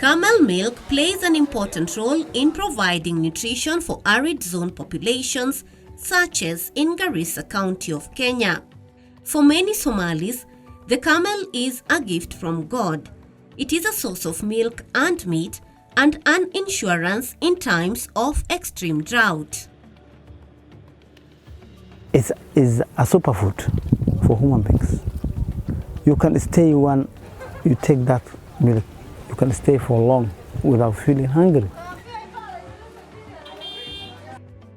Camel milk plays an important role in providing nutrition for arid zone populations such as in Garissa County of Kenya. For many Somalis, the camel is a gift from God. It is a source of milk and meat and an insurance in times of extreme drought. It is a superfood for human beings. You can stay you take that milk, you can stay for long without feeling hungry.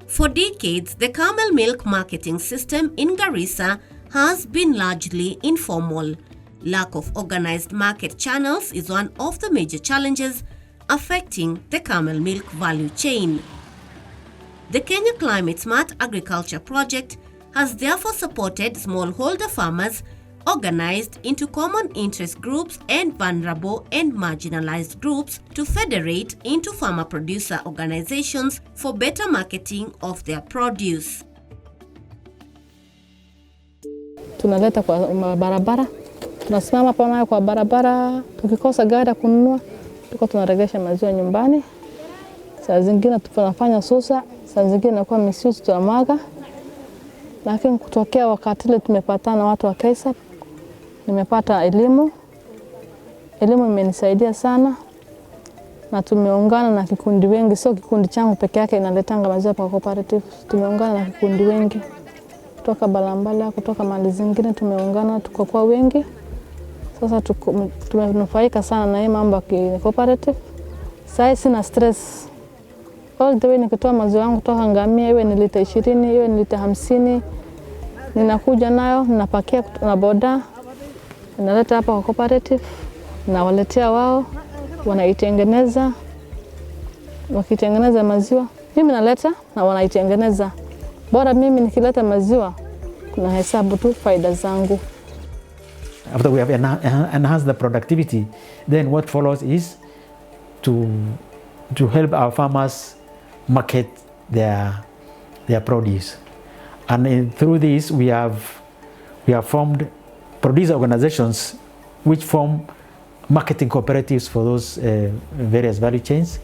For decades, the camel milk marketing system in Garissa has been largely informal. Lack of organized market channels is one of the major challenges affecting the camel milk value chain. The Kenya Climate Smart Agriculture Project has therefore supported smallholder farmers organized into common interest groups and vulnerable and marginalized groups to federate into farmer-producer organizations for better marketing of their produce. Tunaleta kwa barabara, tunasimama pamoja kwa barabara, tukikosa gari ya kununua, tuko tunaregesha maziwa nyumbani. Saa zingine tunafanya susa, saa zingine inakuwa misuse tunamwaga. Lakini kutokea wakati ile tumepatana watu wa KCSAP, nimepata elimu. Elimu imenisaidia sana na tumeungana na kikundi wengi, sio kikundi changu peke yake inaletanga maziwa kwa cooperative. Tumeungana na kikundi wengi kutoka Balambala, kutoka mali zingine tumeungana tukakuwa wengi. Sasa tumenufaika sana na hii mambo ya cooperative. Sasa sina stress. All the way nikitoa maziwa yangu kutoka ngamia, iwe ni lita 20, iwe ni lita 50, ninakuja nayo, ninapakia na boda, ninaleta hapa kwa cooperative, na waletea wao, wanaitengeneza, wakitengeneza maziwa. Mimi naleta na wanaitengeneza. Bora mimi nikileta maziwa, kuna hesabu tu faida zangu. After we have enhanced the productivity, then what follows is to help our farmers market their produce. And through this we have formed producer organizations which form marketing cooperatives for those various value chains.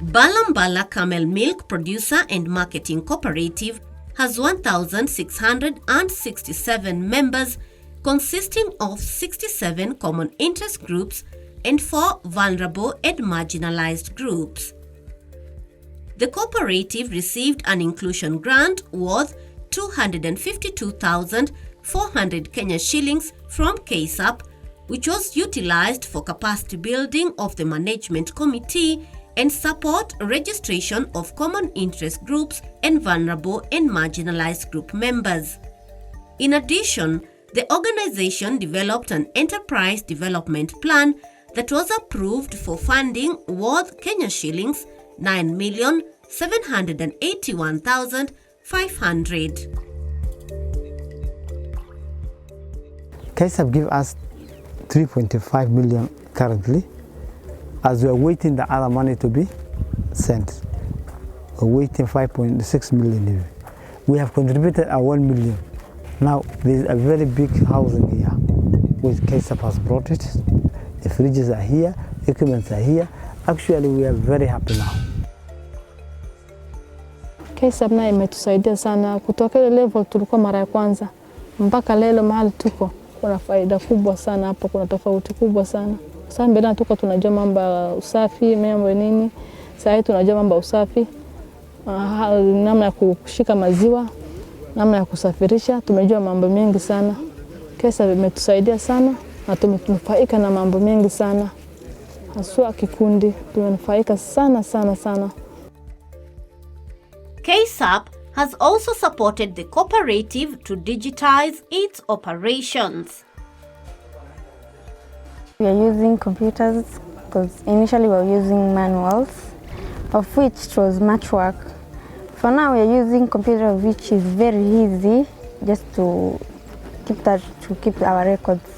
Balambala Camel Milk Producer and Marketing Cooperative has 1,667 members consisting of 67 common interest groups and 4 vulnerable and marginalized groups. The cooperative received an inclusion grant worth 252,400 Kenya shillings from KCSAP, which was utilized for capacity building of the management committee and support registration of common interest groups and vulnerable and marginalized group members. In addition, the organization developed an enterprise development plan that was approved for funding worth Kenya shillings 9,781,500. KCSAP give us 3.5 million currently, as we are waiting the other money to be sent. We're waiting 5.6 million. We have contributed a 1 million. Now there is a very big housing here, which KCSAP has brought it. The fridges are here, equipments are here. Actually, we are very happy now. KCSAP na imetusaidia sana kutoka ile level tulikuwa mara ya kwanza mpaka leo mahali tuko. Kuna faida kubwa sana hapo, kuna tofauti kubwa sana. Sasa mbele tuko tunajua mambo ya usafi, mambo nini. Sasa tunajua mambo ya usafi, namna ya kushika maziwa, namna ya kusafirisha, tumejua mambo mengi sana. KCSAP imetusaidia sana na tumenufaika na mambo mengi sana. Haswa kikundi tumenufaika sana sana sana. KCSAP has also supported the cooperative to digitize its operations. We are using computers because initially we were using manuals, of which it was much work. For now we are using computers, which is very easy just to keep our records.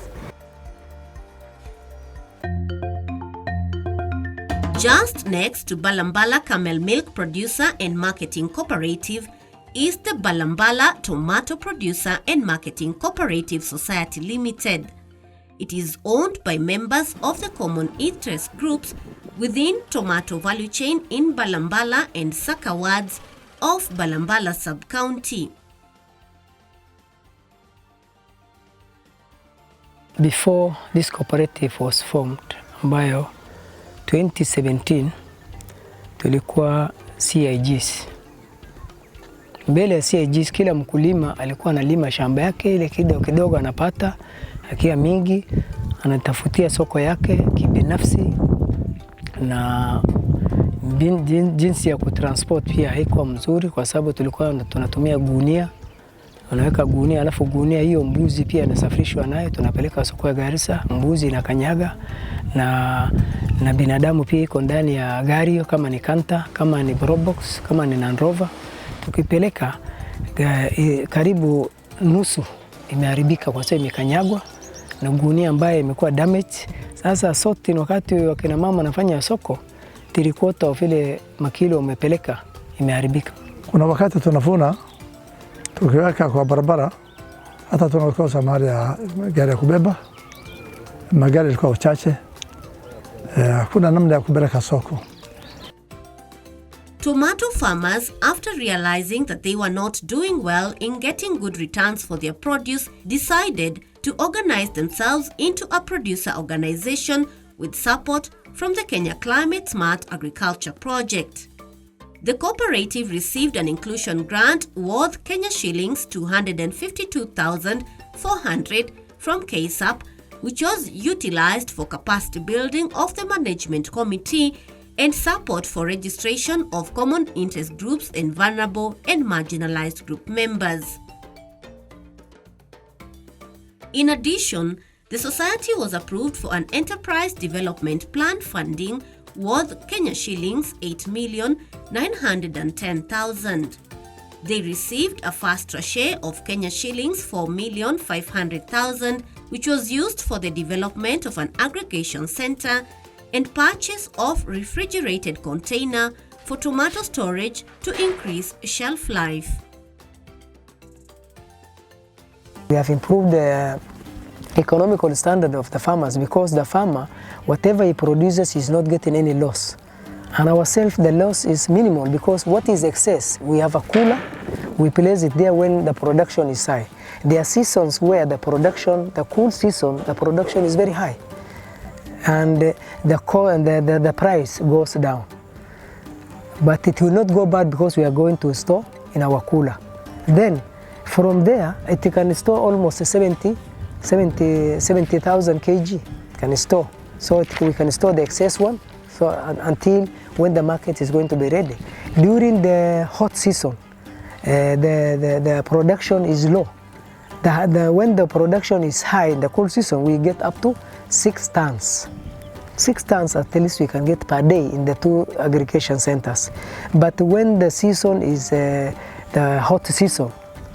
Just next to Balambala Camel Milk Producer and Marketing Cooperative is the Balambala Tomato Producer and Marketing Cooperative Society Limited. It is owned by members of the common interest groups within tomato value chain in Balambala and SACCO wards of Balambala sub-county. Before this cooperative was formed, ambayo 2017 tulikuwa CIGs. Mbele ya CIGs kila mkulima alikuwa analima shamba yake, ile kidogo kidogo anapata, akiwa mingi anatafutia soko yake kibinafsi, na jinsi ya kutransport pia haikuwa mzuri kwa sababu tulikuwa tunatumia gunia. Unaweka gunia, alafu gunia hiyo mbuzi pia inasafirishwa nayo, tunapeleka soko ya Garissa, mbuzi na kanyaga, na binadamu pia iko ndani ya gari, kama ni kanta, kama ni brobox, kama ni Land Rover. Tukipeleka karibu nusu imeharibika kwa sababu imekanyagwa na gunia ambayo imekuwa damage. Sasa sote wakati wakina mama nafanya soko, 3/4 of ile makilo umepeleka imeharibika. Kuna wakati tunavuna tukiweka kwa barabara, hata tunakosa mahali ya gari ya kubeba, magari yalikuwa uchache, hakuna namna ya kupeleka soko. Tomato farmers, after realizing that they were not doing well in getting good returns for their produce, decided to organize themselves into a producer organization with support from the Kenya Climate Smart Agriculture Project. The cooperative received an inclusion grant worth Kenya shillings 252,400 from KCSAP, which was utilized for capacity building of the management committee and support for registration of common interest groups and vulnerable and marginalized group members. In addition, the society was approved for an enterprise development plan funding worth Kenya shillings 8,910,000. They received a fast share of Kenya shillings 4,500,000, which was used for the development of an aggregation center and purchase of refrigerated container for tomato storage to increase shelf life. We have improved the economical standard of the farmers because the farmer, whatever he produces, is not getting any loss. And ourselves, the loss is minimal because what is excess, we have a cooler, we place it there when the production is high. There are seasons where the cool season, the production is very high. And the price goes down. But it will not go bad because we are going to store in our cooler. Then from there, it can store almost 70,000 kg. It can store. So we can store the excess one until when the market is going to be ready. During the hot season, the production is low. When the production is high in the cool season, we get up to 6 tons. 6 tons at least we can get per day in the 2 aggregation centers. But when the season is the hot season,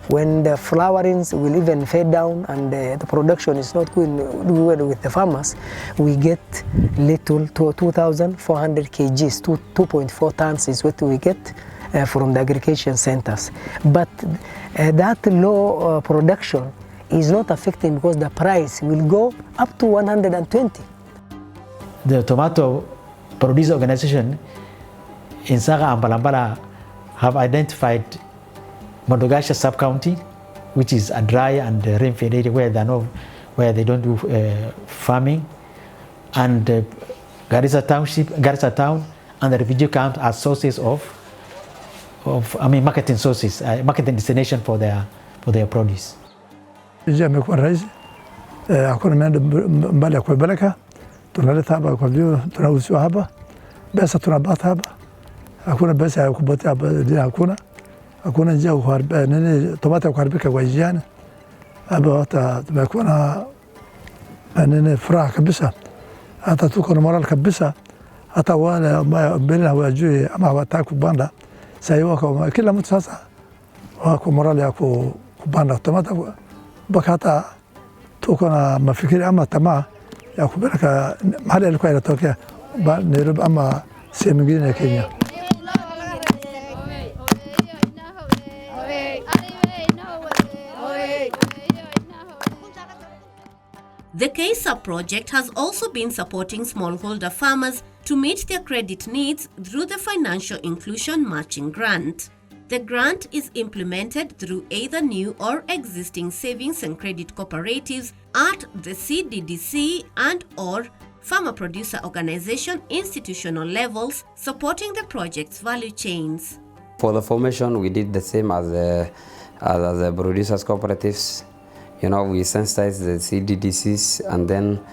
when the flowerings will even fade down and the production is not going well with the farmers, we get little to 2,400 kgs, 2.4 tons is what we get from the aggregation centers. But that low production is not affecting because the price will go up to 120. The tomato producer organization in Saga and Balambala have identified Modogasha sub-county, which is a dry and rain-fed area where they don't do farming, and Garissa Township, Garissa Town, and the refugee camps are sources of marketing sources, marketing destination for their produce. Amekuwa rahisi, hakuna meenda mbali ya kupeleka, tunaleta hapa kwa vio, tunauziwa hapa, pesa tunapata hapa, hakuna pesa ya kupotea hapa, hakuna njia kuharibika nini, tomato kuharibika kwa njiani hapa. Hata tumekuwa na nini furaha kabisa, hata tuko na moral kabisa, hata wale ambao mbele hawajui ama hawataka kupanda sasa wako kila mtu sasa wako moral ya kupanda tomato, mpaka hata tuko na mafikiri ama tamaa ya kupeleka mahali alikuwa inatokea Nairobi ama sehemu nyingine ya Kenya. The KCSAP project has also been supporting smallholder farmers to meet their credit needs through the Financial Inclusion Matching Grant. The grant is implemented through either new or existing savings and credit cooperatives at the CDDC and or farmer producer organization institutional levels, supporting the project's value chains. For the formation, we did the same as the producers cooperatives. You know, we sensitize the CDDCs and then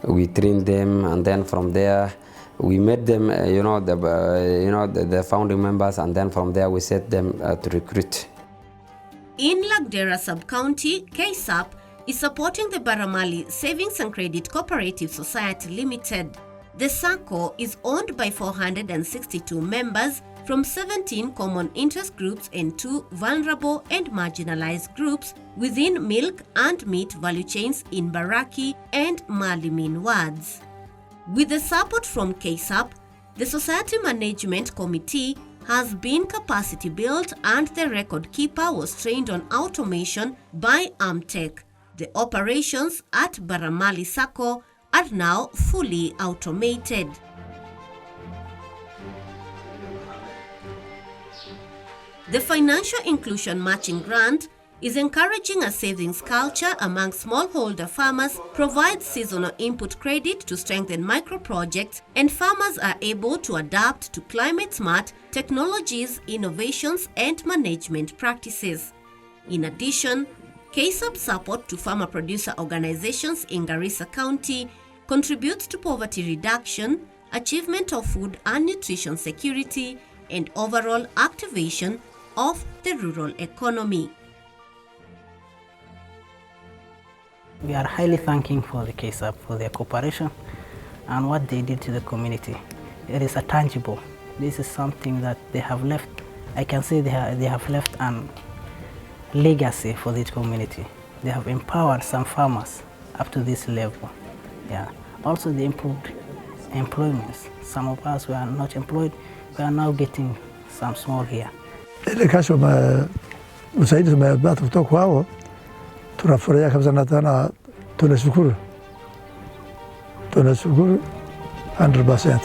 we train them, and then from there we made them, the founding members, and then from there we set them to recruit. In Lagdera Sub-County, KCSAP is supporting the Baramali Savings and Credit Cooperative Society Limited. The SACCO is owned by 462 members from 17 common interest groups and 2 vulnerable and marginalized groups within milk and meat value chains in Baraki and Malimin wards. With the support from KCSAP, the Society Management Committee has been capacity built and the record keeper was trained on automation by Amtech. The operations at Baramali SACCO are now fully automated. The Financial Inclusion Matching Grant is encouraging a savings culture among smallholder farmers, provides seasonal input credit to strengthen micro projects, and farmers are able to adapt to climate-smart technologies, innovations, and management practices. In addition, KCSAP support to farmer producer organizations in Garissa County contributes to poverty reduction, achievement of food and nutrition security, and overall activation of the rural economy. We are highly thanking for the KCSAP for their cooperation and what they did to the community. It is a tangible. This is something that they have left. I can say they have left an legacy for this community. They have empowered some farmers up to this level. Yeah. Also, they improved employments. Some of us who are not employed, we are now getting some small here. Ile kasho usaidizi umepata kutoka kwao, tunafurahia kabisa na tena tunashukuru 100%.